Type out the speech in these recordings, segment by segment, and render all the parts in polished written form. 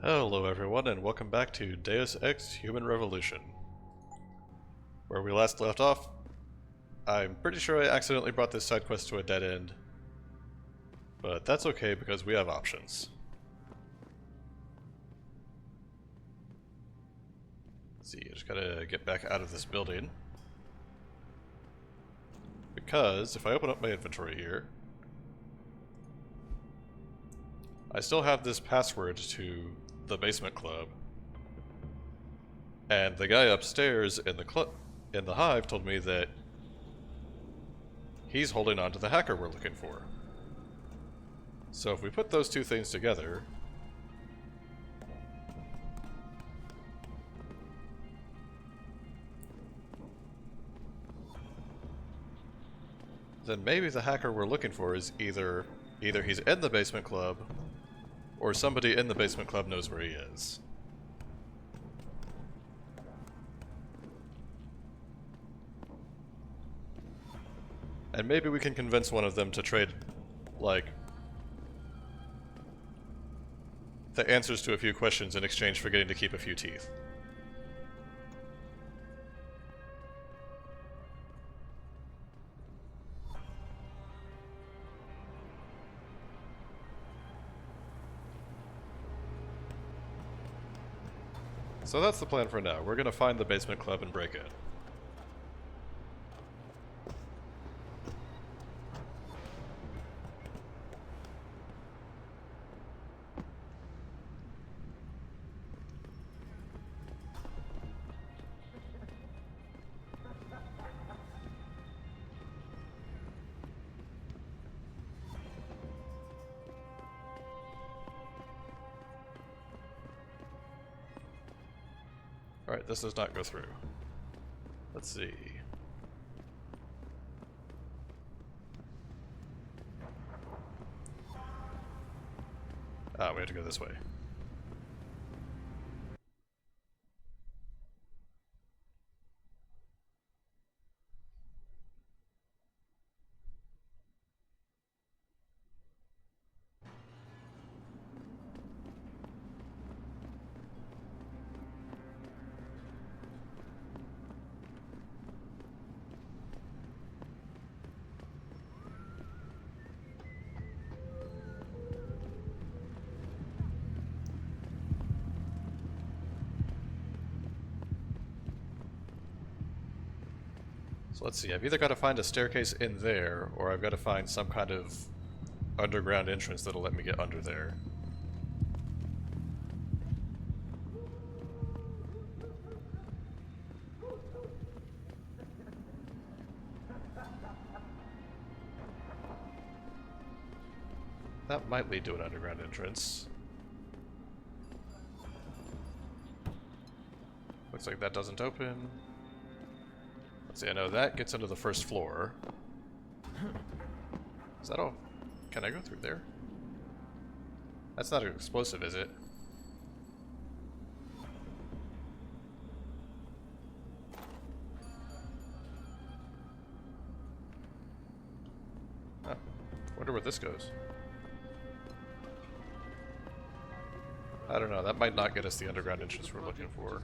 Hello everyone, and welcome back to Deus Ex Human Revolution. Where we last left off, I'm pretty sure I accidentally brought this side quest to a dead end. But that's okay because we have options. Let's see, I just gotta get back out of this building. Because if I open up my inventory here, I still have this password to the basement club. And the guy upstairs in the hive told me that he's holding on to the hacker we're looking for. So if we put those two things together, then maybe the hacker we're looking for is either he's in the basement club, or somebody in the basement club knows where he is. And maybe we can convince one of them to trade, like, the answers to a few questions in exchange for getting to keep a few teeth. So that's the plan for now. We're gonna find the basement club and break in. Alright, this does not go through. Let's see. Ah, we have to go this way. So let's see, I've either got to find a staircase in there, or I've got to find some kind of underground entrance that'll let me get under there. That might lead to an underground entrance. Looks like that doesn't open. Let's see, I know that gets into the first floor. Is that all? Can I go through there? That's not an explosive, is it? Huh. Wonder where this goes. I don't know, that might not get us the underground entrance we're looking for.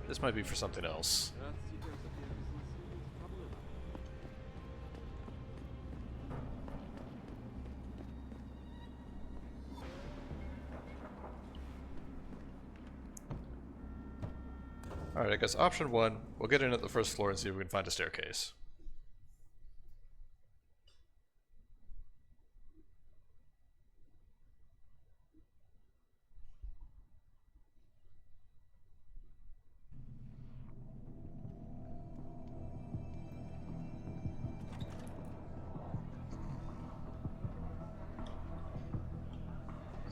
This might be for something else. Alright, I guess option one, we'll get in at the first floor and see if we can find a staircase.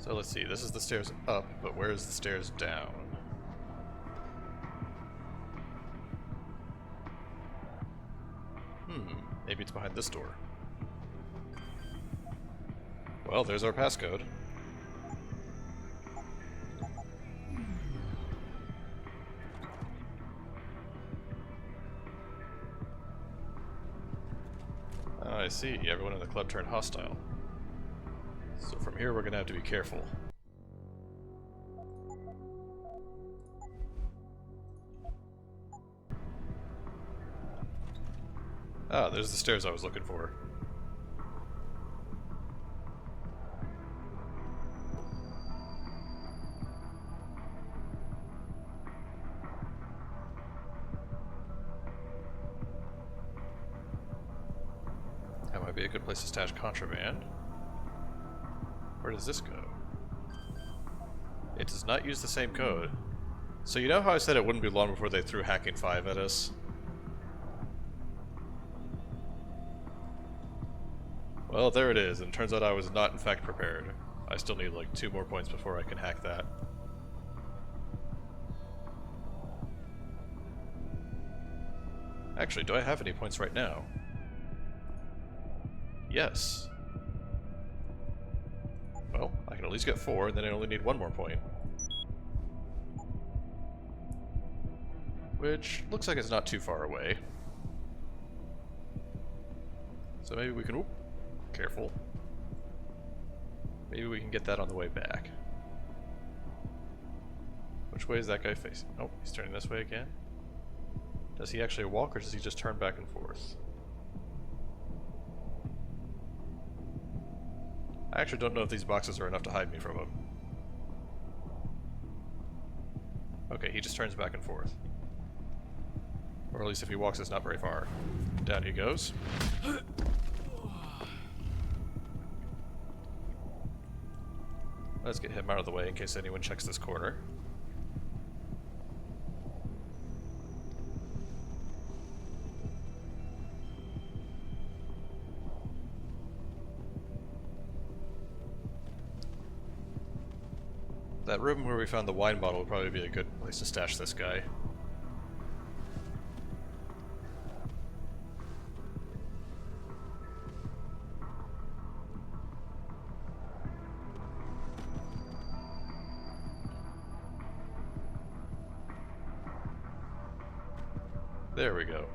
So let's see, this is the stairs up, but where is the stairs down? Maybe it's behind this door. Well, there's our passcode. I see. Everyone in the club turned hostile. So from here we're gonna have to be careful. Ah, there's the stairs I was looking for. That might be a good place to stash contraband. Where does this go? It does not use the same code. So you know how I said it wouldn't be long before they threw Hacking 5 at us? Well, there it is, and it turns out I was not in fact prepared. I still need like 2 more points before I can hack that. Actually, do I have any points right now? Yes. Well, I can at least get 4, and then I only need 1 more point. Which looks like it's not too far away. So maybe we can... Oop, careful. Maybe we can get that on the way back. Which way is that guy facing? Oh, he's turning this way again. Does he actually walk, or does he just turn back and forth? I actually don't know if these boxes are enough to hide me from him. Okay, he just turns back and forth. Or at least if he walks, it's not very far. Down he goes. Let's get him out of the way in case anyone checks this corner. That room where we found the wine bottle would probably be a good place to stash this guy. There we go.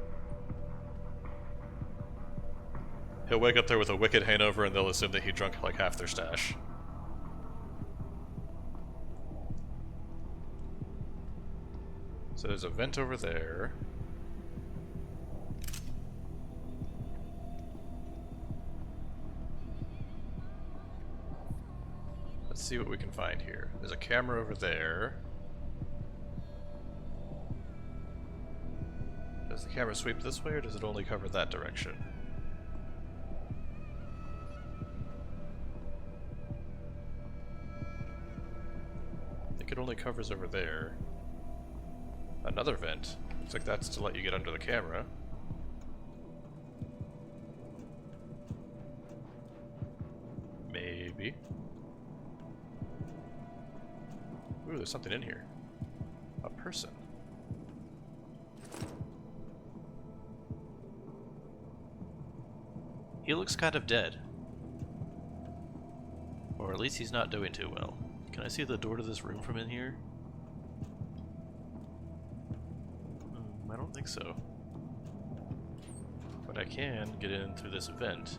He'll wake up there with a wicked hangover and they'll assume that he drunk like half their stash. So there's a vent over there. Let's see what we can find here. There's a camera over there. Does the camera sweep this way, or does it only cover that direction? I think it only covers over there. Another vent. Looks like that's to let you get under the camera. Maybe. Ooh, there's something in here. A person. He looks kind of dead. Or at least he's not doing too well. Can I see the door to this room from in here? I don't think so. But I can get in through this vent.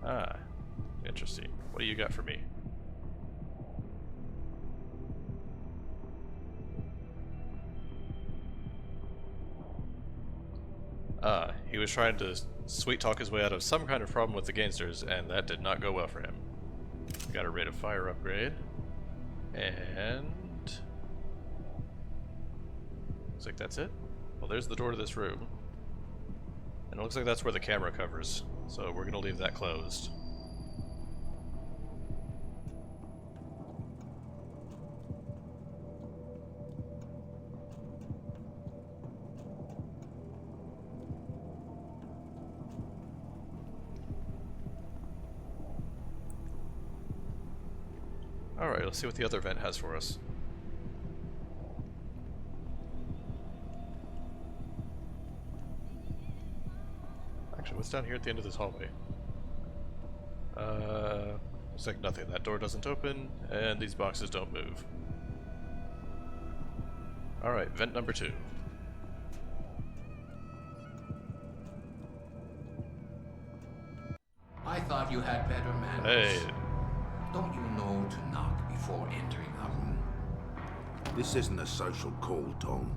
Ah, interesting. What do you got for me? Ah, he was trying to sweet talk his way out of some kind of problem with the gangsters, and that did not go well for him. Got a rate of fire upgrade. And... looks like that's it. Well, there's the door to this room. And it looks like that's where the camera covers. So we're gonna leave that closed. Alright, let's see what the other vent has for us. Actually, what's down here at the end of this hallway? Looks like nothing. That door doesn't open, and these boxes don't move. Alright, vent number 2. thought you had better manners. Hey. Don't you know to knock before entering a room? This isn't a social call, Tom.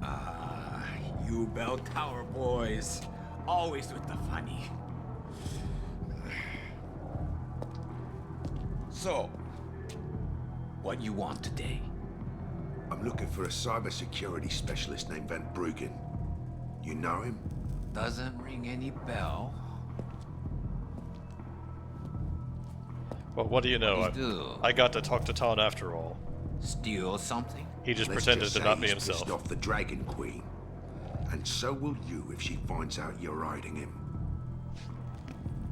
Ah, you bell tower boys. Always with the funny. So, what you want today? I'm looking for a cybersecurity specialist named Van Bruggen. You know him? Doesn't ring any bell. Well, what do you know? What do you do? I got to talk to Ton after all. Steal something? He just Let's pretended just to say not be he's himself. pissed off the Dragon Queen. And so will you if she finds out you're hiding him.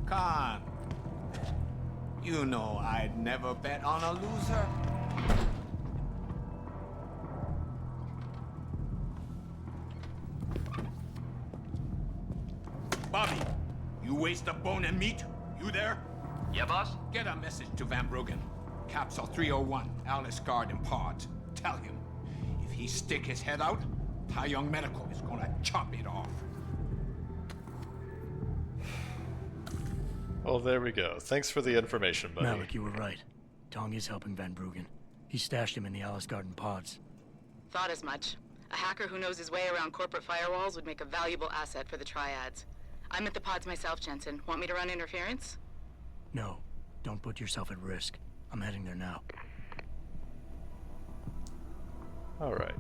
Khan, you know I'd never bet on a loser. Bobby, you waste a bone and meat? You there? Yeah, boss? Get a message to Van Bruggen. Capsule 301, Alice Garden Pod. Tell him, if he stick his head out, Tai Young Medical is gonna chop it off. Oh, there we go. Thanks for the information, buddy. Malik, you were right. Tong is helping Van Bruggen. He stashed him in the Alice Garden pods. Thought as much. A hacker who knows his way around corporate firewalls would make a valuable asset for the Triads. I'm at the pods myself, Jensen. Want me to run interference? No, don't put yourself at risk. I'm heading there now. Alright.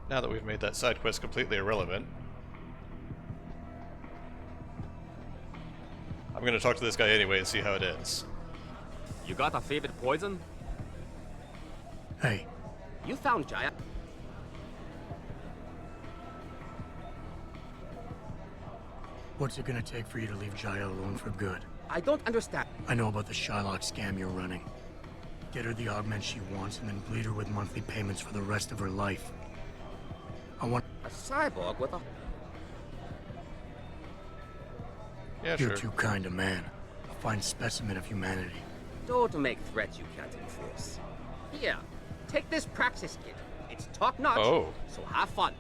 Now that we've made that side quest completely irrelevant, I'm gonna talk to this guy anyway and see how it ends. You got a favorite poison? Hey, You found Jaya. what's it gonna take for you to leave Jaya alone for good? I don't understand. I know about the Shylock scam you're running. Get her the augment she wants and then bleed her with monthly payments for the rest of her life. I want... A cyborg with a... Yeah, You're sure. too kind a man. A fine specimen of humanity. Don't make threats you can't enforce. Here, take this praxis kit. It's top-notch, Oh. so have fun.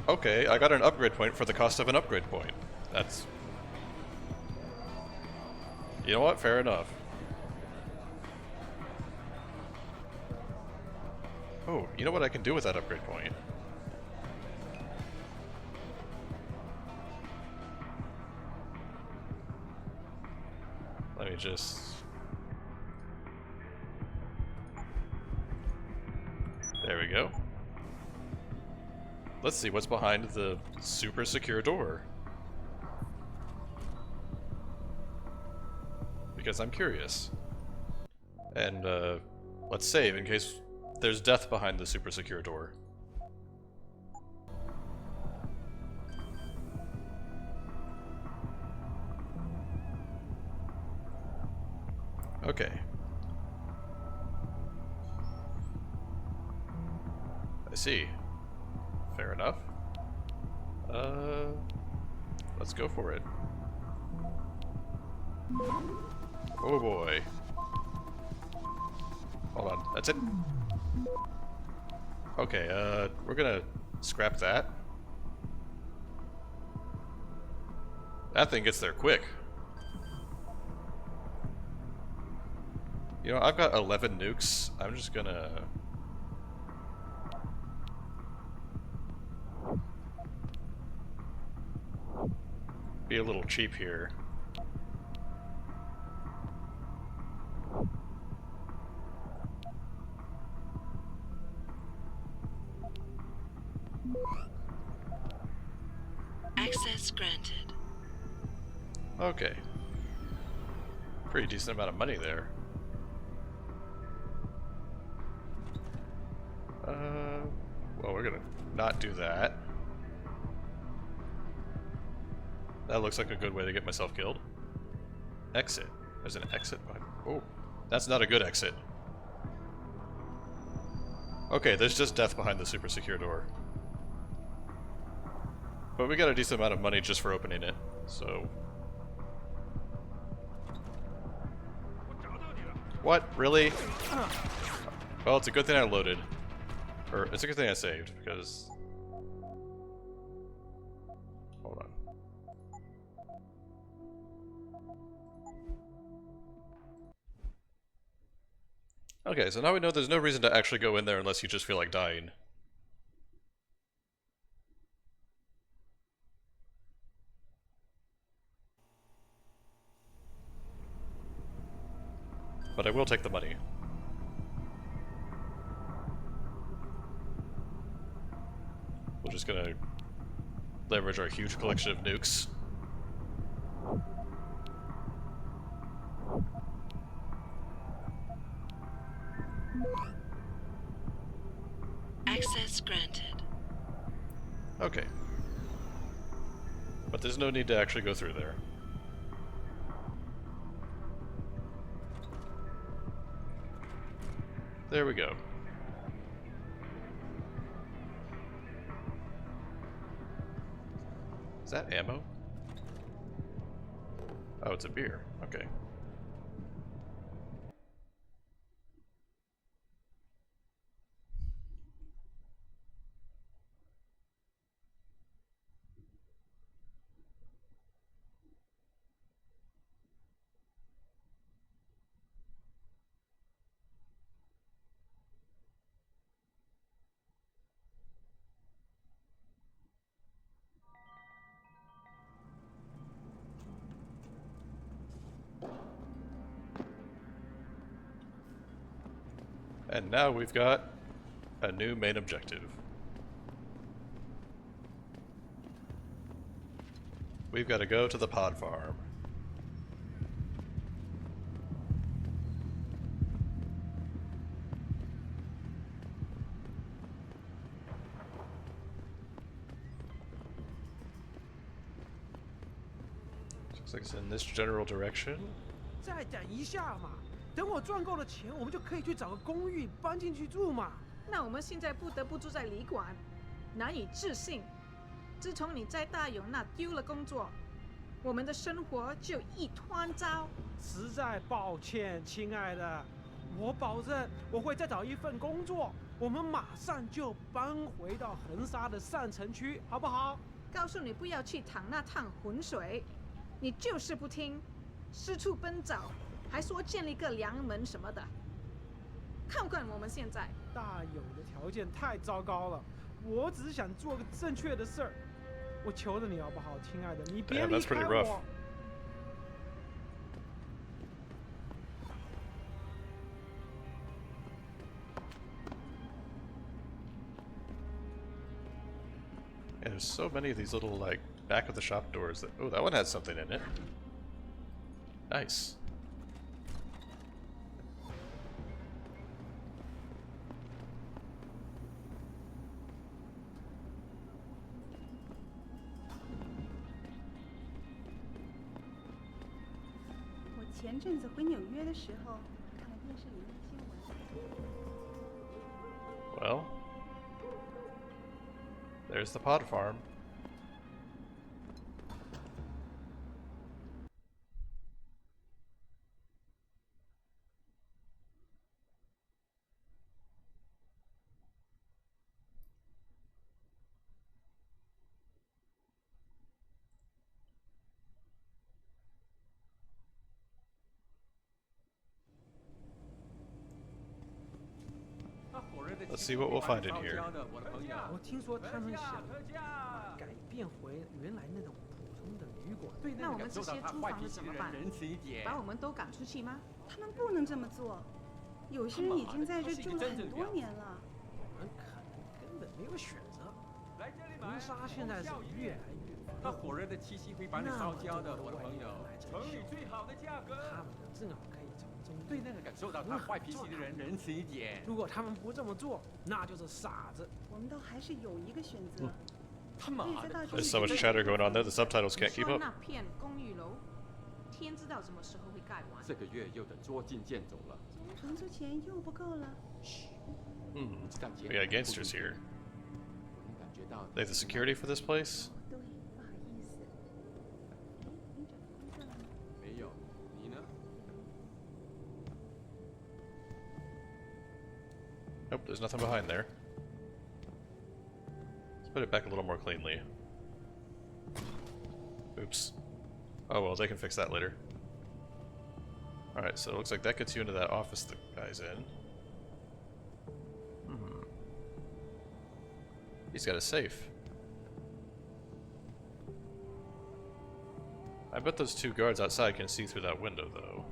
Okay, I got an upgrade point for the cost of an upgrade point. That's... You know what? Fair enough. Oh, you know what I can do with that upgrade point? Let me just... There we go. Let's see what's behind the super secure door. Because I'm curious. And, let's save in case there's death behind the super secure door. Okay. I see. Fair enough. Let's go for it. Oh boy. Hold on, that's it? Okay, we're gonna scrap that. That thing gets there quick. You know, I've got 11 nukes. I'm just gonna... be a little cheap here. Access granted. Okay. Pretty decent amount of money there. Well, we're gonna not do that. That looks like a good way to get myself killed. Exit. There's an exit button. Oh, that's not a good exit. Okay, there's just death behind the super secure door. But we got a decent amount of money just for opening it, so... What? Really? Well, it's a good thing I loaded. Or, it's a good thing I saved, because... Hold on. Okay, so now we know there's no reason to actually go in there unless you just feel like dying. But I will take the money. We're just gonna leverage our huge collection of nukes. Access granted. Okay. But there's no need to actually go through there. There we go. Is that ammo? Oh, it's a beer. Okay. And now we've got a new main objective. We've got to go to the pod farm. Looks like it's in this general direction. 再等一下嘛，等我赚够了钱，我们就可以去找个公寓搬进去住嘛。那我们现在不得不住在旅馆，难以置信。自从你在大勇那丢了工作，我们的生活就一团糟。实在抱歉，亲爱的，我保证我会再找一份工作，我们马上就搬回到横沙的上城区，好不好？告诉你不要去淌那趟浑水，你就是不听，四处奔找，还说建立个良门什么的。看看我们现在，大勇的条件太糟糕了，我只是想做个正确的事儿，我求着你好不好，亲爱的，你别 Damn, 离 that's 开 pretty rough. 我。And there's so many of these little, like, back of the shop doors that... Oh, that one has something in it. Nice. Well, there's the pod farm. Let's see what we'll find in here. 我听说他们想改变回原来那种普通的旅馆。那我们这些租房的怎么办？把我们都赶出去吗？他们不能这么做，有些人已经在这住了很多年了。我们可能根本没有选择。横沙现在是越来越那火热的气息会把你烧焦的，我的朋友。城里最好的价格，他们正好可以从中对那个感受到他坏脾气的人仁慈一点。如果他们不这么做，那就是傻子。我们倒还是有一个选择。他妈的 There's so much chatter going on there, the subtitles can't keep 说 up. 那片公寓楼，天知道什么时候会盖完。这个月又得捉襟见肘了。房租钱又不够了。Hmm. We got gangsters here. 能感觉到 They have the security for this place? 对，不好意思。你找房子了吗？没有，你呢？ Nope, there's nothing behind there. Let's put it back a little more cleanly. Oops. Oh well, they can fix that later. Alright, so it looks like that gets you into that office the guy's in. He's got a safe. I bet those two guards outside can see through that window, though.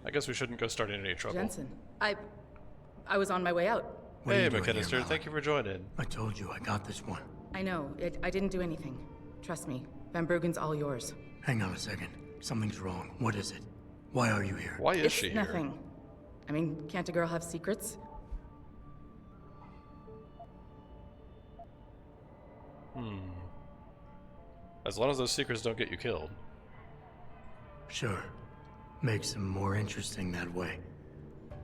I guess we shouldn't go starting any trouble. Jensen, I was on my way out. What are Hey, you doing here, McKinnister, Malik? thank you for joining. I told you, I got this one. I know. I didn't do anything. Trust me. Van Bruggen's all yours. Hang on a second. Something's wrong. What is it? Why are you here? Why is It's she here? nothing. I mean, can't a girl have secrets? As long as those secrets don't get you killed. Sure. Makes them more interesting that way.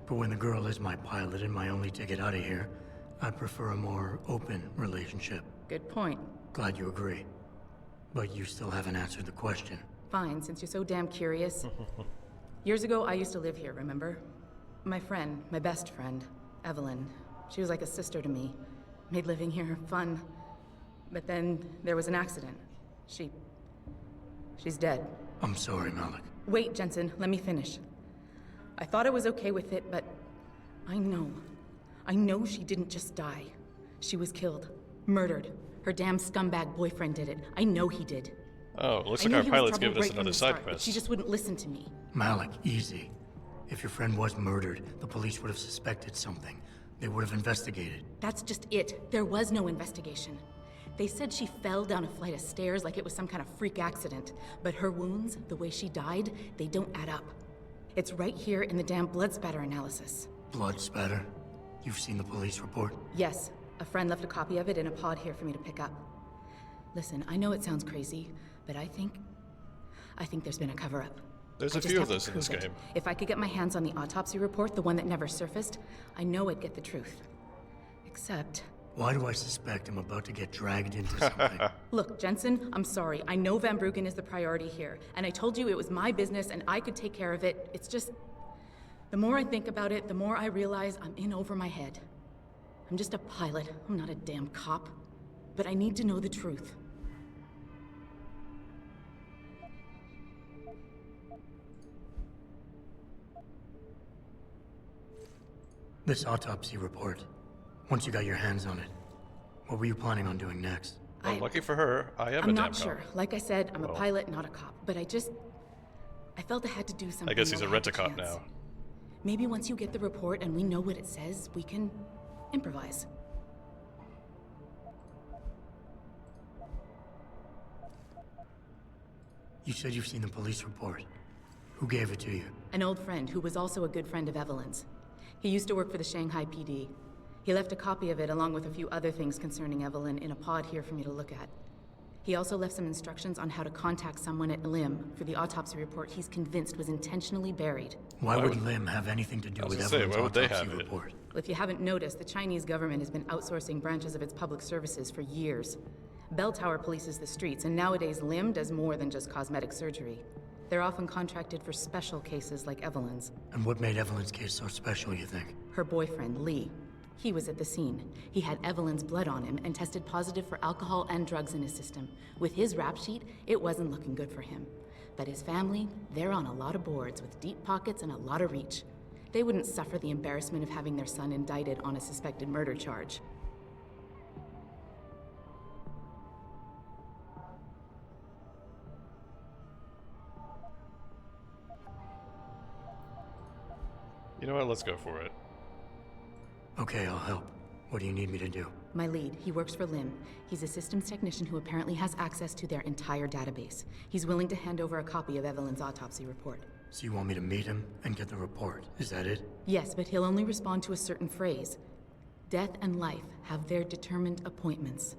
But when the girl is my pilot and my only ticket out of here, I prefer a more open relationship. Good point. Glad you agree. But you still haven't answered the question. Fine, since you're so damn curious. Years ago, I used to live here, remember? My friend, my best friend, Evelyn. She was like a sister to me. Made living here fun. But then there was an accident. She's dead. I'm sorry, Malik. Wait, Jensen, let me finish. I thought I was okay with it, but I know she didn't just die. She was killed. Murdered. Her damn scumbag boyfriend did it. I know he did. Oh, it looks I like knew our he was pilot's trouble giving us right from another the side start, but quest. she just wouldn't listen to me. Malik, easy. If your friend was murdered, the police would have suspected something. They would have investigated. That's just it. There was no investigation. They said she fell down a flight of stairs like it was some kind of freak accident. But her wounds, the way she died, they don't add up. It's right here in the damn blood spatter analysis. Blood spatter? You've seen the police report? Yes, a friend left a copy of it in a pod here for me to pick up. Listen, I know it sounds crazy, but I think there's been a cover-up. There's I a just few have of to those in this prove it. game. If I could get my hands on the autopsy report, the one that never surfaced, I know I'd get the truth. Except... Why do I suspect I'm about to get dragged into something? Look, Jensen, I'm sorry. I know Van Bruggen is the priority here, and I told you it was my business and I could take care of it. It's just... The more I think about it, the more I realize I'm in over my head. I'm just a pilot. I'm not a damn cop. But I need to know the truth. This autopsy report. Once you got your hands on it, what were you planning on doing next? Well, lucky for her, I am a I'm damn not sure. cop. Like I said, I'm a Well. pilot, not a cop. But I felt I had to do something. I guess he's while a I had the rent-a-cop chance. now. Maybe once you get the report and we know what it says, we can improvise. You said you've seen the police report. Who gave it to you? An old friend who was also a good friend of Evelyn's. He used to work for the Shanghai PD. He left a copy of it along with a few other things concerning Evelyn in a pod here for me to look at. He also left some instructions on how to contact someone at LIM for the autopsy report he's convinced was intentionally buried. Why would LIM have anything to do I was with gonna say, Evelyn's why would they autopsy have it? report? Well, if you haven't noticed, the Chinese government has been outsourcing branches of its public services for years. Bell Tower polices the streets, and nowadays LIM does more than just cosmetic surgery. They're often contracted for special cases like Evelyn's. And what made Evelyn's case so special, you think? Her boyfriend, Lee. He was at the scene. He had Evelyn's blood on him and tested positive for alcohol and drugs in his system. With his rap sheet, it wasn't looking good for him. But his family, they're on a lot of boards with deep pockets and a lot of reach. They wouldn't suffer the embarrassment of having their son indicted on a suspected murder charge. You know what, let's go for it. Okay, I'll help. What do you need me to do? My lead, he works for LIM. He's a systems technician who apparently has access to their entire database. He's willing to hand over a copy of Evelyn's autopsy report. So you want me to meet him and get the report, is that it? Yes, but he'll only respond to a certain phrase. Death and life have their determined appointments.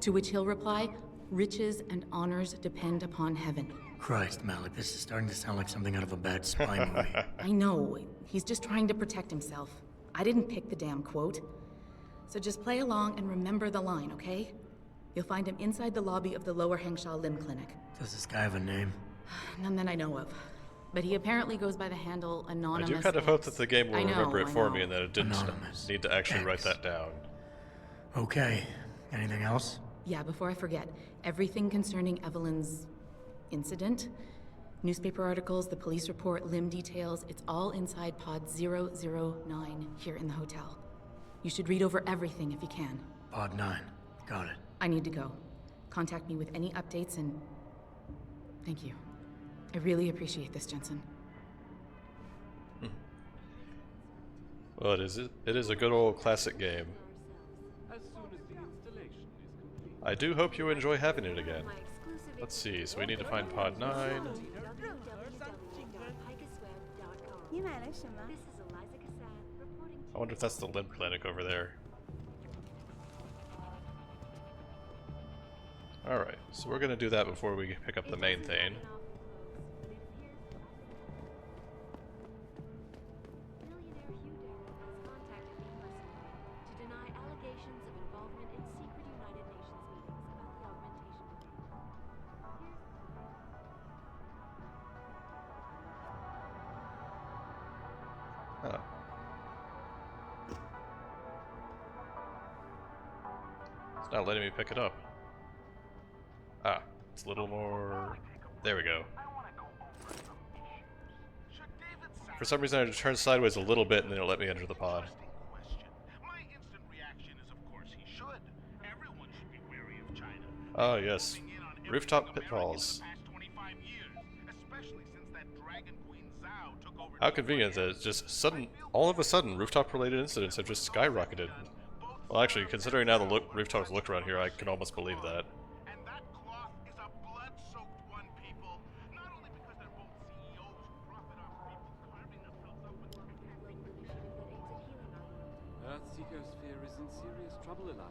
To which he'll reply, riches and honors depend upon heaven. Christ, Malik, this is starting to sound like something out of a bad spy movie. I know. He's just trying to protect himself. I didn't pick the damn quote. So just play along and remember the line, okay? You'll find him inside the lobby of the Lower Hengsha Limb Clinic. Does this guy have a name? None that I know of. But he apparently goes by the handle Anonymous. I do kind of hope that the game will remember it for me know. and that it didn't Anonymous. need to actually X. write that down. Okay. Anything else? Yeah, before I forget, everything concerning Evelyn's incident, newspaper articles, the police report, limb details, it's all inside pod 009 here in the hotel. You should read over everything if you can. Pod 9. Got it. I need to go. Contact me with any updates and... Thank you. I really appreciate this, Jensen. Well, it is a good old classic game. As soon as the installation is complete. I do hope you enjoy having it again. Let's see, so we need to find pod 9. I wonder if that's the limb clinic over there. Alright, so we're gonna do that before we pick up the main thing. Oh. It's not letting me pick it up. Ah, it's a little more... There we go. For some reason I had to turn sideways a little bit and then it'll let me enter the pod. Oh yes, rooftop pitfalls. How convenient that it's just all of a sudden, rooftop-related incidents have just skyrocketed. Well, actually, considering now the rooftops look around here, I can almost believe that. Earthseeker's sphere is in serious trouble, Eliza.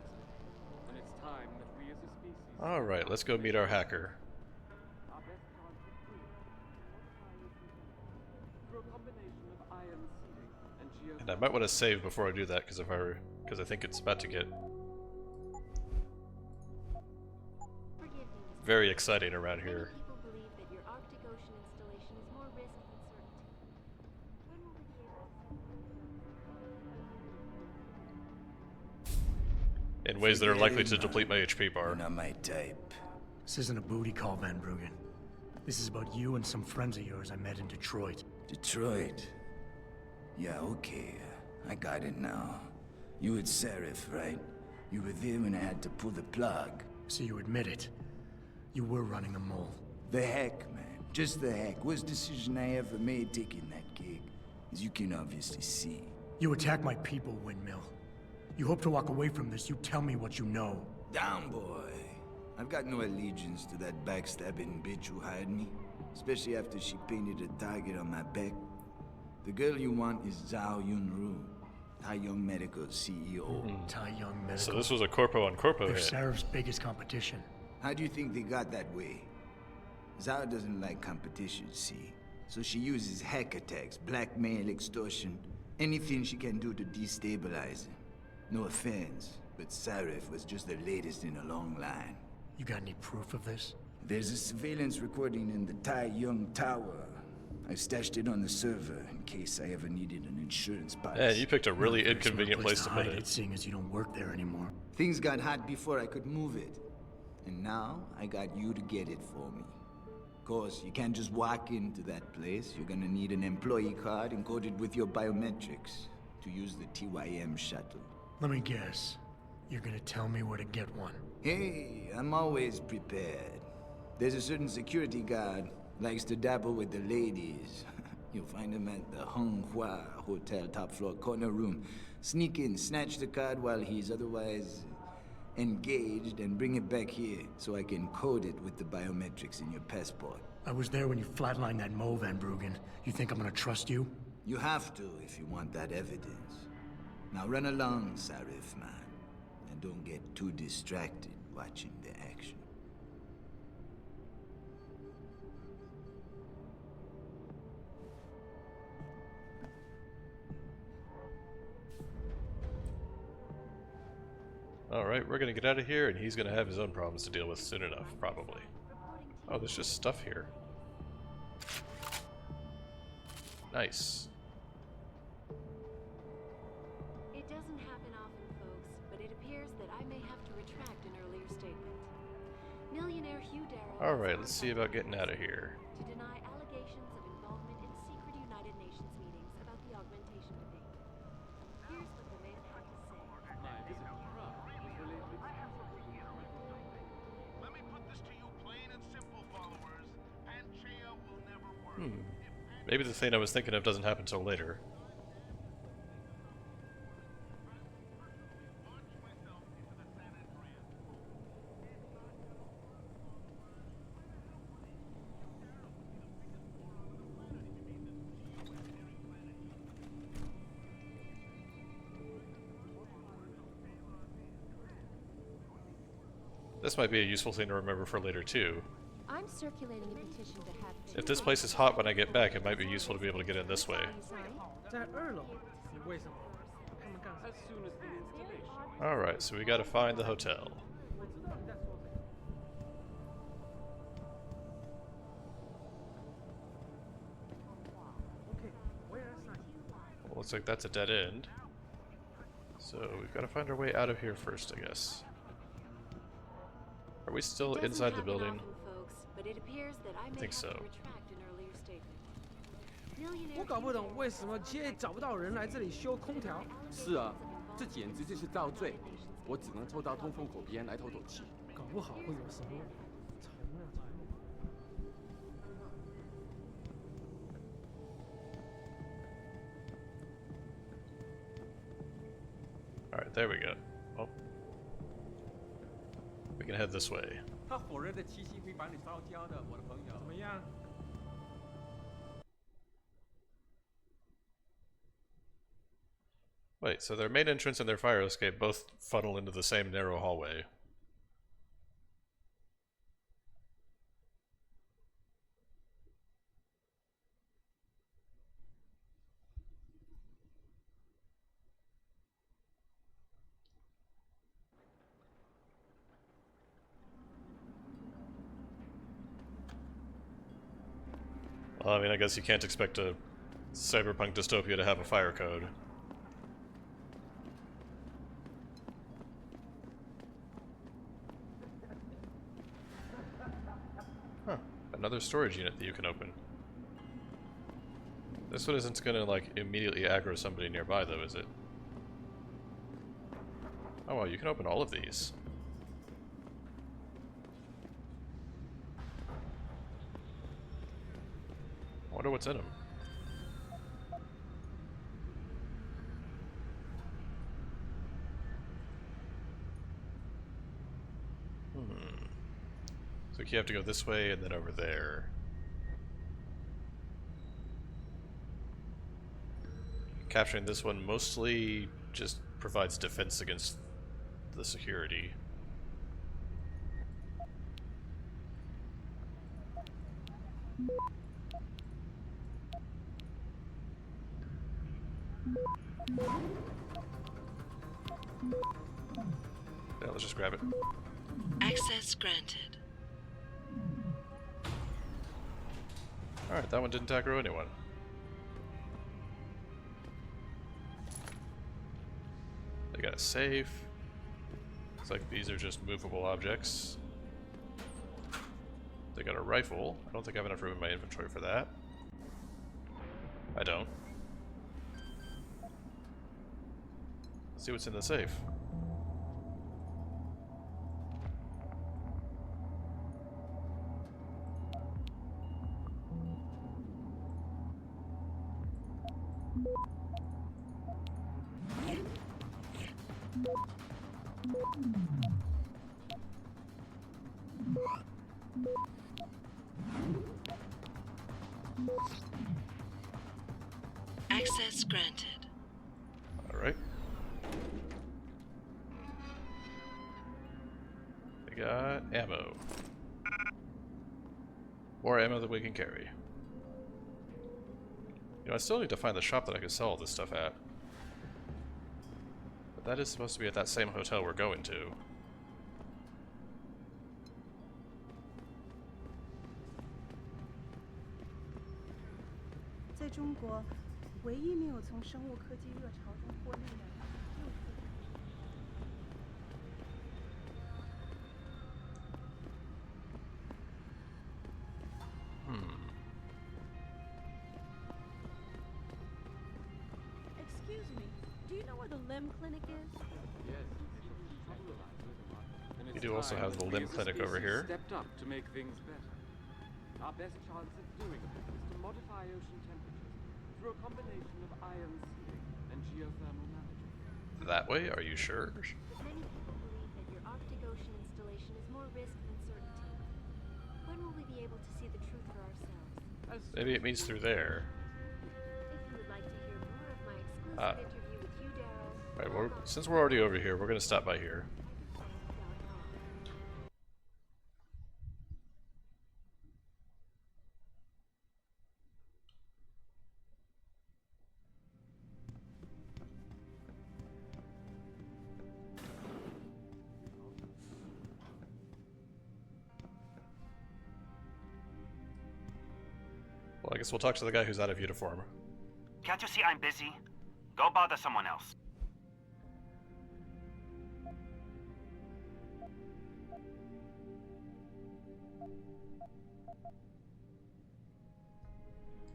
And it's time that we as a species... Alright, let's go meet our hacker. Our best chance of freedom. Through a combination of iron sealing and geo... And I might want to save before I do that, because I think it's about to get very exciting around here. People believe that your Arctic Ocean installation is more risk than certainty. When will we be able to... In ways that are likely to deplete my HP bar. Not my type. This isn't a booty call, Van Bruggen. This is about you and some friends of yours I met in Detroit. Detroit? Yeah, okay. I got it now. You with Seraph, right? You were there when I had to pull the plug. So you admit it. You were running the mole. The heck, man. Just the heck. Worst decision I ever made taking that gig. As you can obviously see. You attack my people, Windmill. You hope to walk away from this, you tell me what you know. Down, boy. I've got no allegiance to that backstabbing bitch who hired me. Especially after she painted a target on my back. The girl you want is Zhao Yunru, Tai Young Medical's CEO. Tai Young Medical. So this was a corpo-on-corpo They're hit. Seraph's biggest competition. How do you think they got that way? Zhao doesn't like competition, see? So she uses hack attacks, blackmail, extortion, anything she can do to destabilize him. No offense, but Seraph was just the latest in a long line. You got any proof of this? There's a surveillance recording in the Tai Young Tower. I stashed it on the server in case I ever needed an insurance policy. Man, you picked a really Not a very inconvenient smart place to put hide it. seeing as you don't work there anymore. Things got hot before I could move it. And now, I got you to get it for me. Of course, you can't just walk into that place. You're gonna need an employee card encoded with your biometrics to use the TYM shuttle. Let me guess. You're gonna tell me where to get one. Hey, I'm always prepared. There's a certain security guard, likes to dabble with the ladies. You'll find him at the Hong Hua Hotel top floor corner room. Sneak in, snatch the card while he's otherwise engaged, and bring it back here so I can code it with the biometrics in your passport. I was there when you flatlined that Mo, Van Bruggen. You think I'm gonna trust you? You have to if you want that evidence. Now run along, Sarif, man. And don't get too distracted watching the action. Alright, we're gonna get out of here, and he's gonna have his own problems to deal with soon enough, probably. Oh, there's just stuff here. Nice. It doesn't happen often, folks, but it appears that I may have to retract an earlier statement. Millionaire Hugh Darrow. Alright, let's see about getting out of here. To deny allegations of involvement in secret United Nations meetings about the augmentation debate. Here's what the man had to say. My visit to Prague was related Let me put this to you plain and simple, followers. Panchaea will never work. Maybe the thing I was thinking of doesn't happen till later. This might be a useful thing to remember for later too. I'm circulating a petition to have If this place is hot when I get back, it might be useful to be able to get in this way. 在2楼，你为什么？他们干啥？ as soon as the installation. Alright, so we gotta find the hotel. 我知道你在说谁。Okay, where is I? Well, looks like that's a dead end. So we've gotta find our way out of here first, I guess. Are we still inside the building? I think so. 我搞不懂为什么 GA 找不到人来这里修空调。是啊，这简直就是遭罪！我只能凑到通风口边来透透气。搞不好会有什么虫啊虫！ Alright, there we go. Oh. We can head this way. 他火热的气息会把你烧焦的，我的朋友。怎么样？ Wait, so their main entrance and their fire escape both funnel into the same narrow hallway. Well, I mean, I guess you can't expect a cyberpunk dystopia to have a fire code. Huh. Another storage unit that you can open. This one isn't gonna, like, immediately aggro somebody nearby, though, is it? Oh, well, you can open all of these. I wonder what's in them. So you have to go this way and then over there. Capturing this one mostly just provides defense against the security. Yeah, let's just grab it. Access granted. Alright, that one didn't aggro anyone. They got a safe. Looks like these are just movable objects. They got a rifle. I don't think I have enough room in my inventory for that. I don't. Let's see what's in the safe. Access granted. Alright. We got ammo. More ammo than we can carry. You know, I still need to find the shop that I can sell all this stuff at. That is supposed to be at that same hotel we're going to. 在中国，唯一没有从生物科技热潮中获利的，就是。 Excuse me, do you know where the limb clinic is? Yes, You do also have the limb clinic over here. Stepped up to make things better. Our best chance of doing it is to modify ocean temperatures through a combination of ion sealing and geothermal management. That way? Are you sure? Many people believe that your Arctic Ocean installation is more risk than certainty. When will we be able to see the truth for ourselves? Maybe it means through there. If you would like to hear more of my exclusive interview with you, Darrow. Right, since we're already over here, we're going to stop by here. Well, I guess we'll talk to the guy who's out of uniform. Can't you see I'm busy? Go bother someone else.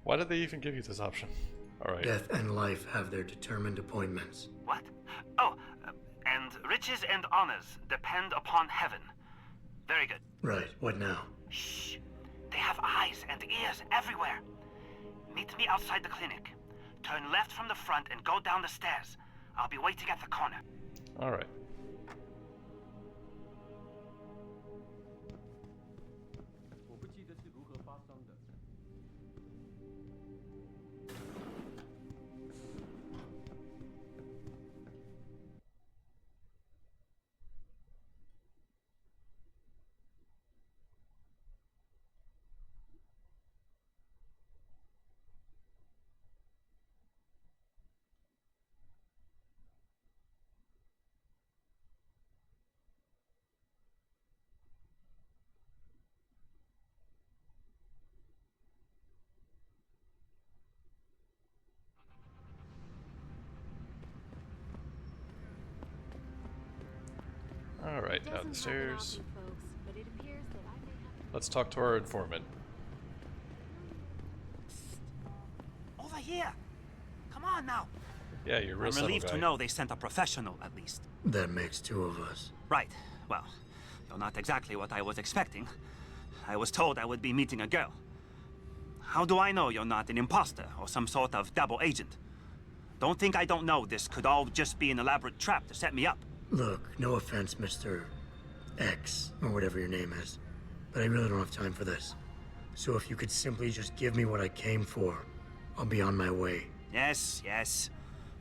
Why did they even give you this option? Alright. Death and life have their determined appointments. What? Oh, and riches and honors depend upon heaven. Very good. Right, what now? Shh. They have eyes and ears everywhere. Meet me outside the clinic. Turn left from the front and go down the stairs. I'll be waiting at the corner. Alright. Alright, down the stairs. Let's talk to our informant. Over here! Come on now! Yeah, you're a real I'm subtle relieved guy. to know they sent a professional, at least. That makes two of us. Right. Well, you're not exactly what I was expecting. I was told I would be meeting a girl. How do I know you're not an imposter or some sort of double agent? Don't think I don't know this could all just be an elaborate trap to set me up. Look, no offense, Mr. X, or whatever your name is, but I really don't have time for this. So if you could simply just give me what I came for, I'll be on my way. Yes, yes.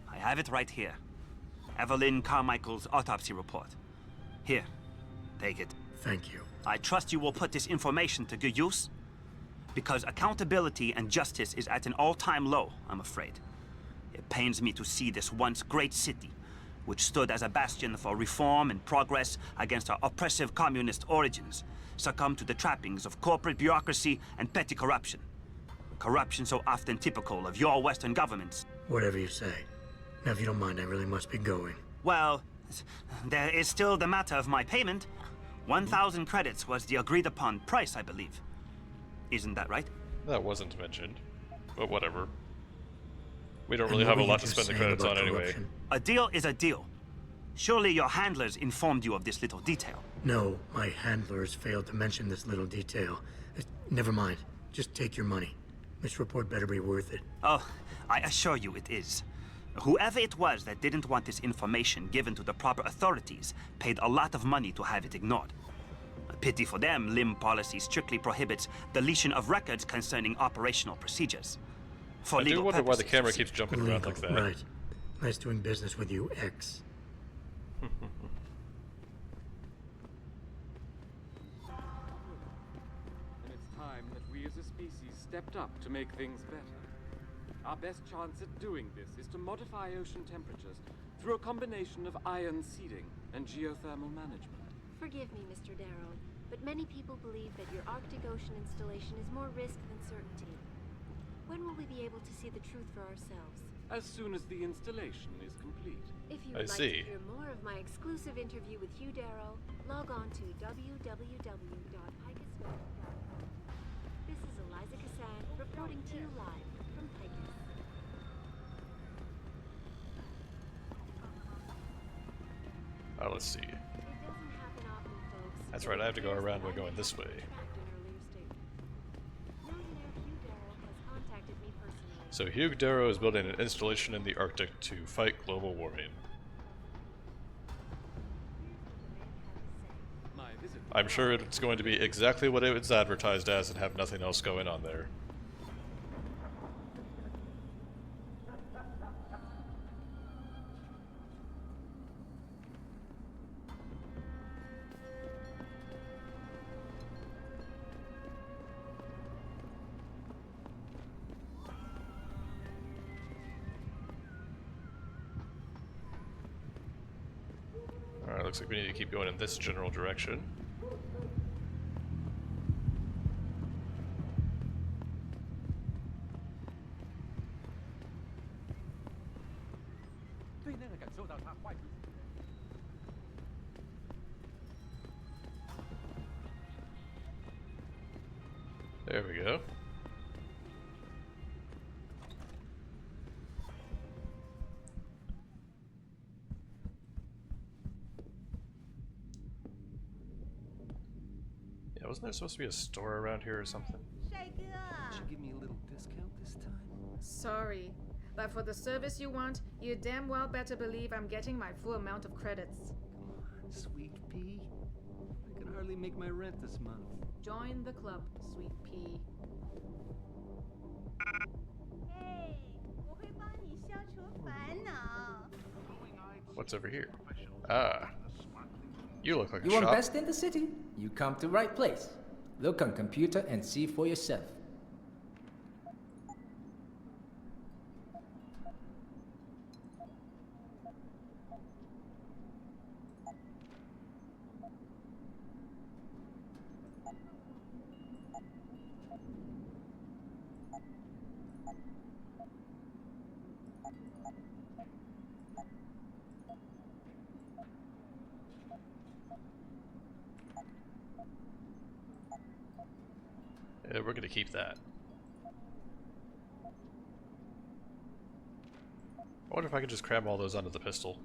I have it right here. Evelyn Carmichael's autopsy report. Here, take it. Thank you. I trust you will put this information to good use, because accountability and justice is at an all-time low, I'm afraid. It pains me to see this once great city, which stood as a bastion for reform and progress against our oppressive communist origins, succumb to the trappings of corporate bureaucracy and petty corruption. Corruption so often typical of your Western governments. Whatever you say. Now, if you don't mind, I really must be going. Well, there is still the matter of my payment. 1,000 credits was the agreed-upon price, I believe. Isn't that right? That wasn't mentioned, but whatever. We don't really have a lot to spend the credits on anyway. A deal is a deal. Surely your handlers informed you of this little detail. No, my handlers failed to mention this little detail. Never mind. Just take your money. This report better be worth it. Oh, I assure you it is. Whoever it was that didn't want this information given to the proper authorities paid a lot of money to have it ignored. A pity for them, LIM policy strictly prohibits deletion of records concerning operational procedures. For I do legal wonder why the purposes. camera keeps jumping around like that. Right. Nice doing business with you, X. And it's time that we as a species stepped up to make things better. Our best chance at doing this is to modify ocean temperatures through a combination of ion seeding and geothermal management. Forgive me, Mr. Darrow, but many people believe that your Arctic Ocean installation is more risk than certainty. When will we be able to see the truth for ourselves? As soon as the installation is complete. If you would like to hear more of my exclusive interview with Hugh Darrow, log on to www.picusfilm.com. This is Eliza Cassan reporting to you live from Picus. Let's see. It doesn't happen often, folks. That's right, I have to go around by going this way. So Hugh Darrow is building an installation in the Arctic to fight global warming. I'm sure it's going to be exactly what it's advertised as and have nothing else going on there. Alright, looks like we need to keep going in this general direction. There we go. Yeah, wasn't there supposed to be a store around here or something? Did you give me a little discount this time? Sorry, but for the service you want, you damn well better believe I'm getting my full amount of credits. Come on, sweet pea. I can hardly make my rent this month. Join the club, sweet pea. What's over here? Ah. You look like a You shop. want best in the city? You come to right place. Look on computer and see for yourself. Yeah, we're gonna keep that. I wonder if I could just cram all those onto the pistol.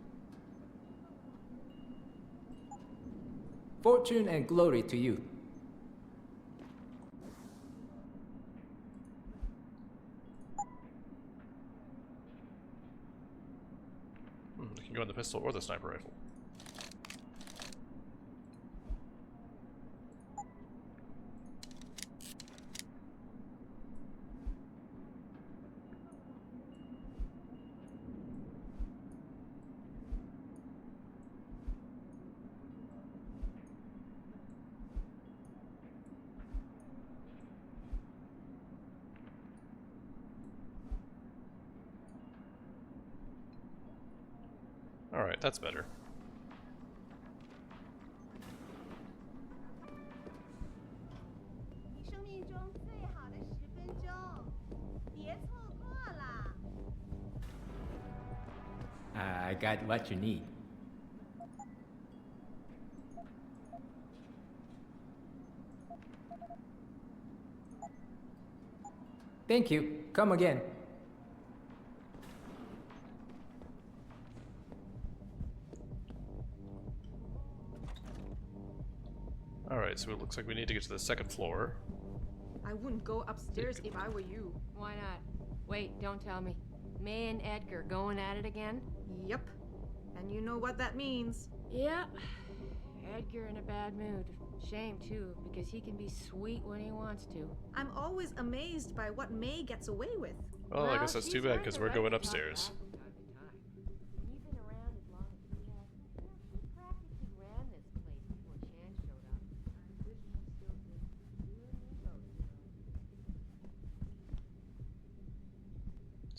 Fortune and glory to you. It can go in the pistol or the sniper rifle. Alright, that's better. I got what you need. Thank you. Come again. Alright, so it looks like we need to get to the second floor. I wouldn't go upstairs if I were you. Why not? Wait, don't tell me. May and Edgar going at it again? Yep. And you know what that means. Yeah. Edgar in a bad mood. Shame, too, because he can be sweet when he wants to. I'm always amazed by what May gets away with. Well, I guess that's too bad, because we're going upstairs.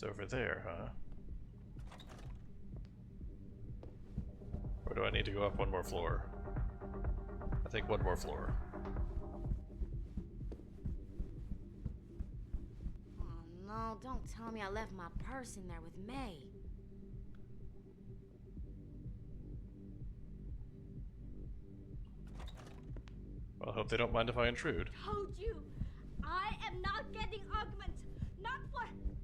It's over there, huh? Or do I need to go up one more floor? I think one more floor. Oh no, don't tell me I left my purse in there with May. Well, I hope they don't mind if I intrude. Told you, I am not getting augment. Not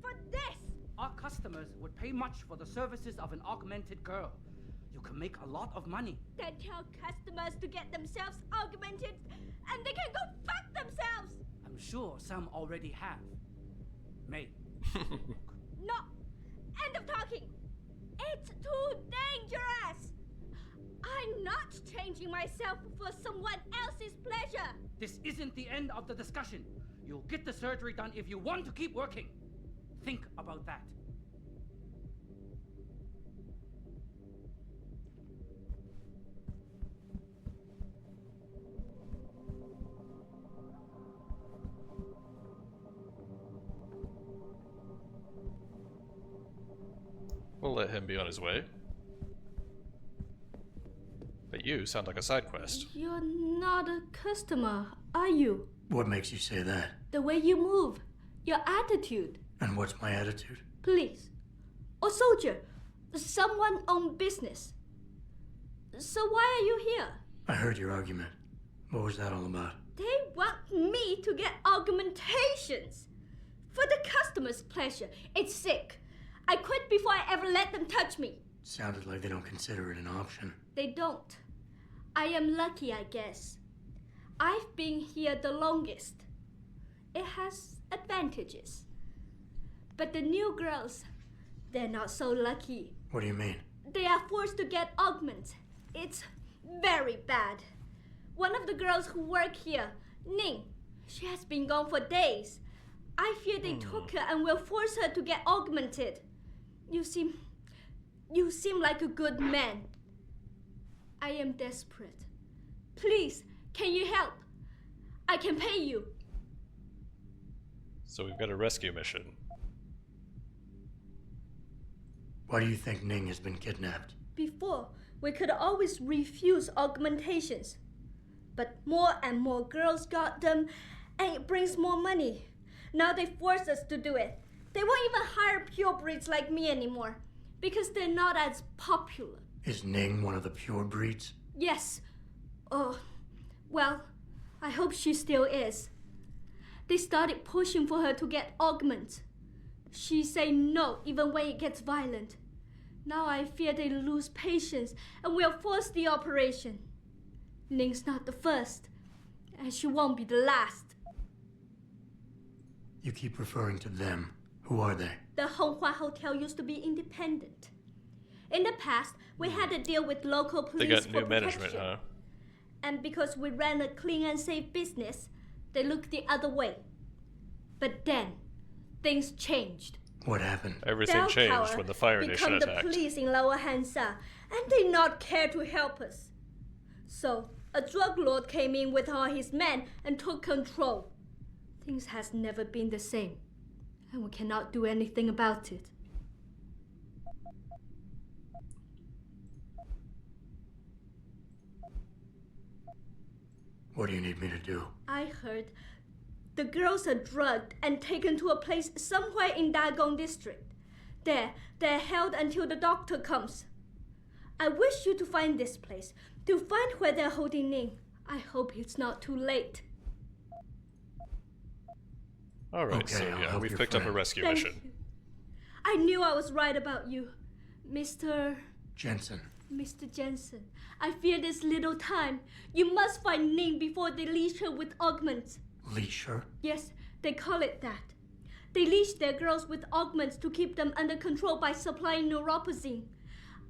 for this. Our customers would pay much for the services of an augmented girl. You can make a lot of money. Then tell customers to get themselves augmented, and they can go fuck themselves. I'm sure some already have. May. No, end of talking. It's too dangerous. I'm not changing myself for someone else's pleasure. This isn't the end of the discussion. You'll get the surgery done if you want to keep working. Think about that. We'll let him be on his way. But you sound like a side quest. You're not a customer, are you? What makes you say that? The way you move, your attitude. And what's my attitude? Police. Or soldier. Someone on business. So why are you here? I heard your argument. What was that all about? They want me to get augmentations. For the customer's pleasure. It's sick. I quit before I ever let them touch me. Sounded like they don't consider it an option. They don't. I am lucky, I guess. I've been here the longest. It has advantages. But the new girls, they're not so lucky. What do you mean? They are forced to get augments. It's very bad. One of the girls who work here, Ning, she has been gone for days. I fear they took her and will force her to get augmented. You seem like a good man. I am desperate. Please, can you help? I can pay you. So we've got a rescue mission. Why do you think Ning has been kidnapped? Before, we could always refuse augmentations. But more and more girls got them, and it brings more money. Now they force us to do it. They won't even hire purebreds like me anymore, because they're not as popular. Is Ning one of the pure breeds? Yes. Oh, well, I hope she still is. They started pushing for her to get augments. She say no even when it gets violent. Now I fear they lose patience and will force the operation. Ning's not the first, and she won't be the last. You keep referring to them. Who are they? The Honghua Hotel used to be independent. In the past, we had a deal with local police They got for new protection. management, huh? And because we ran a clean and safe business, they looked the other way. But then, things changed. What happened? Everything Bell changed Tower when the Fire Nation become the attacked. police in Lower Hansa, and they not care to help us. So, a drug lord came in with all his men and took control. Things has never been the same, and we cannot do anything about it. What do you need me to do? I heard the girls are drugged and taken to a place somewhere in Dagong district. There, they're held until the doctor comes. I wish you to find this place, to find where they're holding Ning. I hope it's not too late. Alright, Okay, so I'll yeah, help we've your picked up a friend. rescue Thank mission. you. I knew I was right about you, Mr. Jensen. Mr. Jensen. I fear this little time. You must find Ning before they leash her with augments. Leash her? Yes, they call it that. They leash their girls with augments to keep them under control by supplying neuropazine.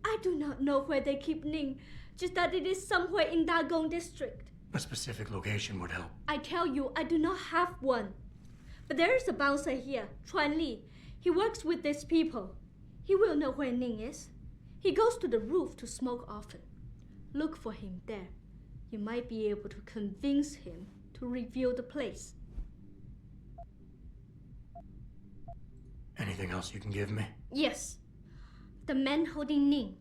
I do not know where they keep Ning, just that it is somewhere in Dagong district. A specific location would help. I tell you, I do not have one. But there is a bouncer here, Chuan Li. He works with these people. He will know where Ning is. He goes to the roof to smoke often. Look for him there. You might be able to convince him to reveal the place. Anything Anything else you can give me? Yes. The men holding Ning.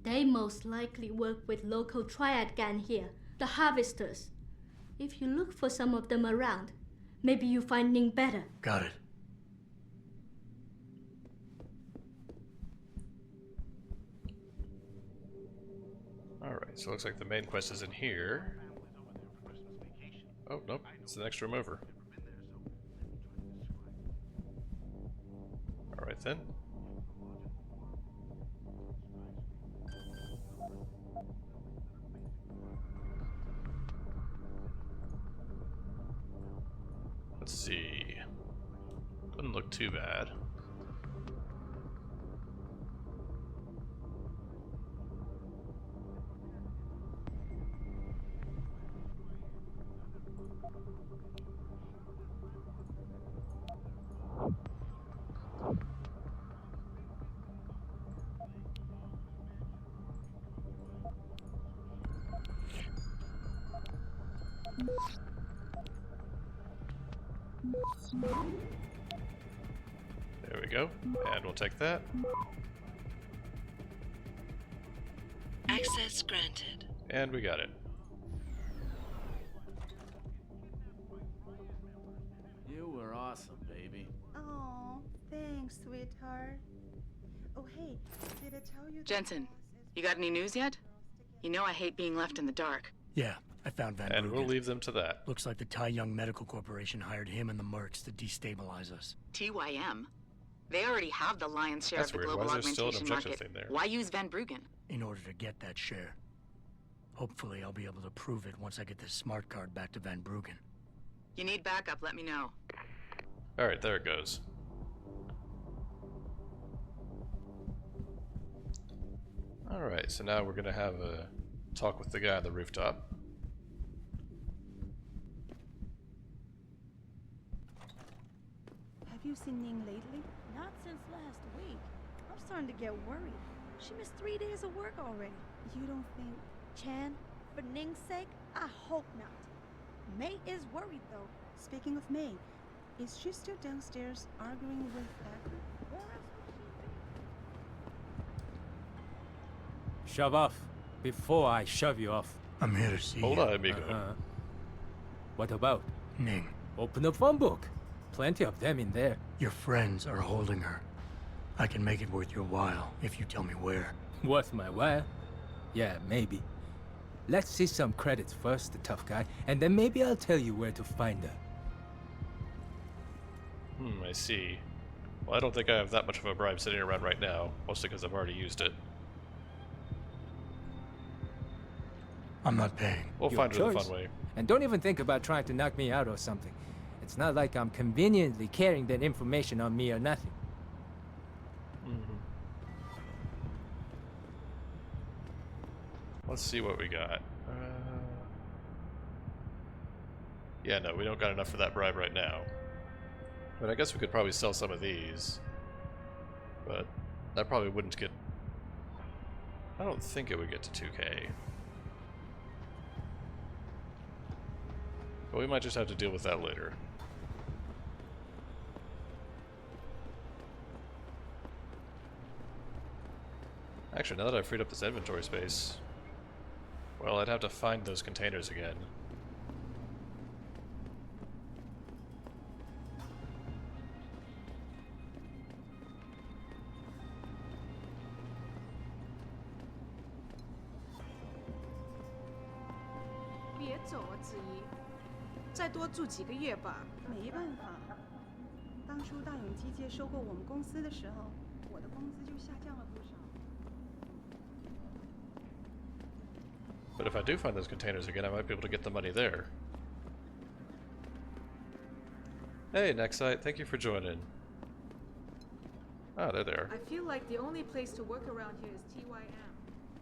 They most likely work with local triad gang here, the Harvesters. If you look for some of them around, maybe you find Ning better. Got it. Alright, so it looks like the main quest is in here. Oh, nope, it's the next room over. Alright then. Let's see. Doesn't look too bad. There we go, and we'll take that. Access granted. And we got it. You were awesome, baby. Oh, thanks, sweetheart. Oh, hey, did I tell you? Jensen, you got any news yet? You know I hate being left in the dark. Yeah, I found Van And Bruggen. we'll leave them to that. Looks like the Tai Young Medical Corporation hired him and the Mercs to destabilize us. TYM? They already have the lion's share That's of the weird. global Why is there still an augmentation objective market. thing there? Why use Van Bruggen? In order to get that share. Hopefully I'll be able to prove it once I get this smart card back to Van Bruggen. You need backup, let me know. Alright, there it goes. Alright, so now we're gonna have a talk with the guy on the rooftop. Have you seen Ning lately? Not since last week. I'm starting to get worried. She missed 3 days of work already. You don't think... Chan, for Ning's sake, I hope not. May is worried, though. Speaking of May, is she still downstairs arguing with Hacker? Where else would she be? Shove off before I shove you off. I'm here to see Hold you. on, amigo. What about? Ning. Open the phone book. Plenty of them in there. Your friends are holding her. I can make it worth your while if you tell me where. Worth my while? Yeah, maybe. Let's see some credits first, the tough guy, and then maybe I'll tell you where to find her. I see. Well, I don't think I have that much of a bribe sitting around right now, mostly because I've already used it. I'm not paying. We'll Your find her the choice. fun way. And don't even think about trying to knock me out or something. It's not like I'm conveniently carrying that information on me or nothing. Let's see what we got. Yeah, no, we don't got enough for that bribe right now. But I guess we could probably sell some of these. But that probably wouldn't get... I don't think it would get to 2K. But we might just have to deal with that later. Actually, now that I've freed up this inventory space, well, I'd have to find those containers again.别走啊，子怡，再多住几个月吧。没办法，当初大勇机械收购我们公司的时候，我的工资就下降了不少。 But if I do find those containers again, I might be able to get the money there. Hey, Nexite, thank you for joining. Ah, they're there. I feel like the only place to work around here is TYM.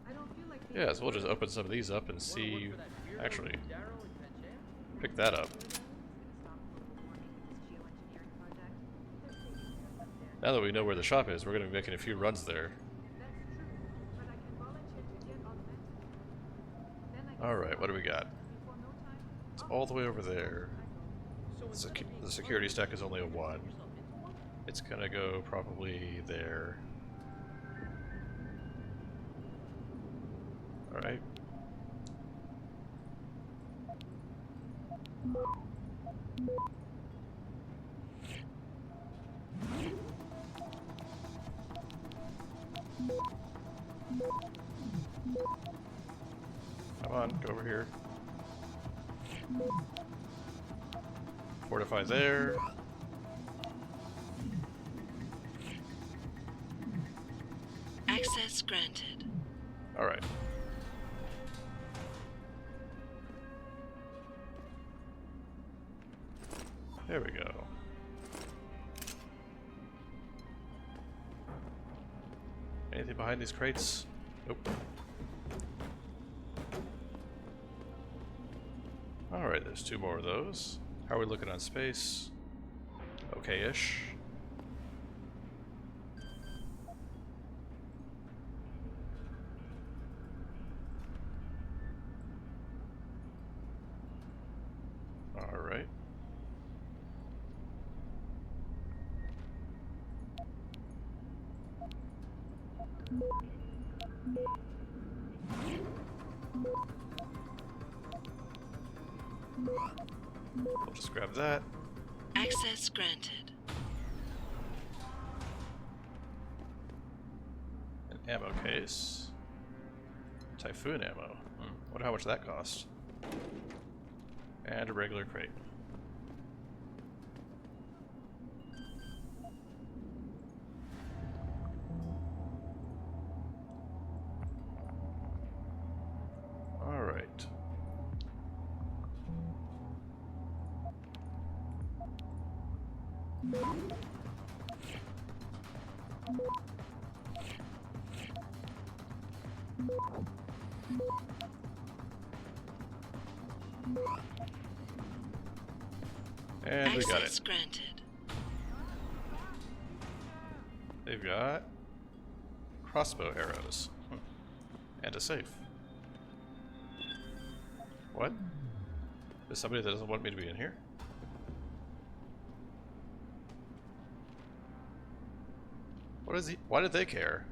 I don't feel like... Yeah, so we'll just open some of these up and see... Actually, pick that up. Now that we know where the shop is, we're going to be making a few runs there. Alright, what do we got? It's all the way over there. The security stack is only a 1. It's gonna go probably there. Alright. Come on, go over here. Fortify there. Access granted. Alright. There we go. Anything behind these crates? Nope. Alright, there's 2 more of those. How are we looking on space? Okay-ish. Alright. We'll just grab that. Access granted. An ammo case. Typhoon ammo. Wonder how much that costs. And a regular crate. Alright. And we got Access it. granted. They've got crossbow arrows. And a safe. What? There's somebody that doesn't want me to be in here? What is he? Why did they care?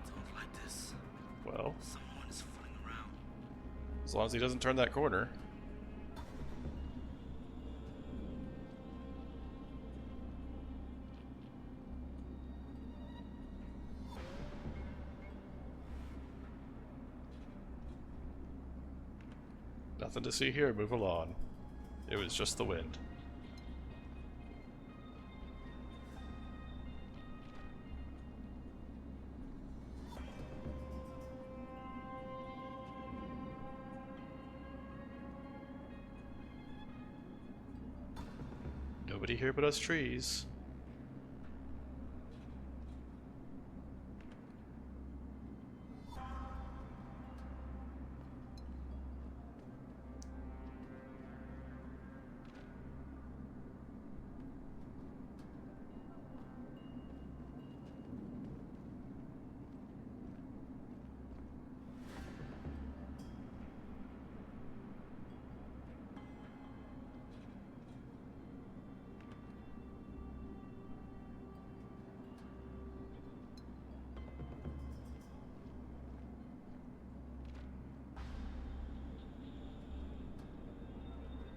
Don't like this. Well, Someone is fooling around. as long as he doesn't turn that corner. Nothing to see here, move along. It was just the wind. Nobody here but us trees.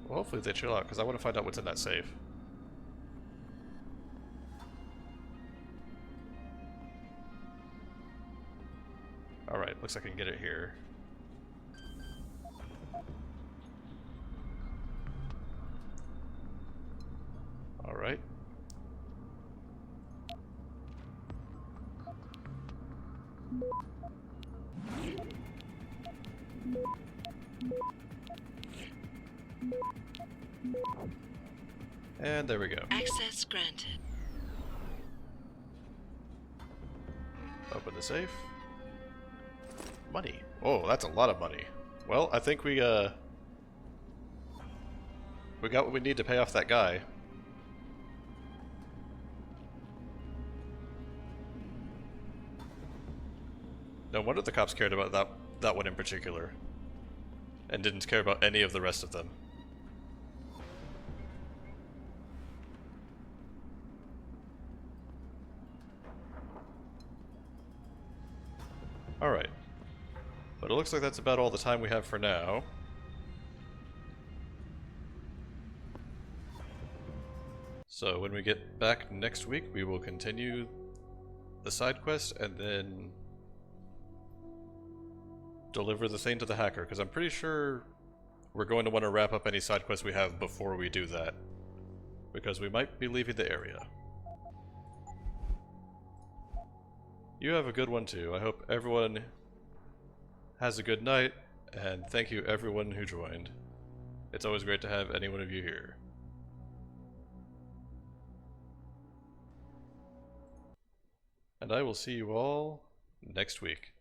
Well, hopefully they chill out, because I want to find out what's in that safe. Alright, looks like I can get it here. Alright. And there we go. Access granted. Open the safe. Money. Oh, that's a lot of money. Well, I think we We got what we need to pay off that guy. No wonder the cops cared about that one in particular. And didn't care about any of the rest of them. Alright. But it looks like that's about all the time we have for now. So when we get back next week, we will continue the side quest and then deliver the thing to the hacker, because I'm pretty sure we're going to want to wrap up any side quests we have before we do that, because we might be leaving the area. You have a good one too. I hope everyone has a good night, and thank you everyone who joined. It's always great to have any one of you here. And I will see you all next week.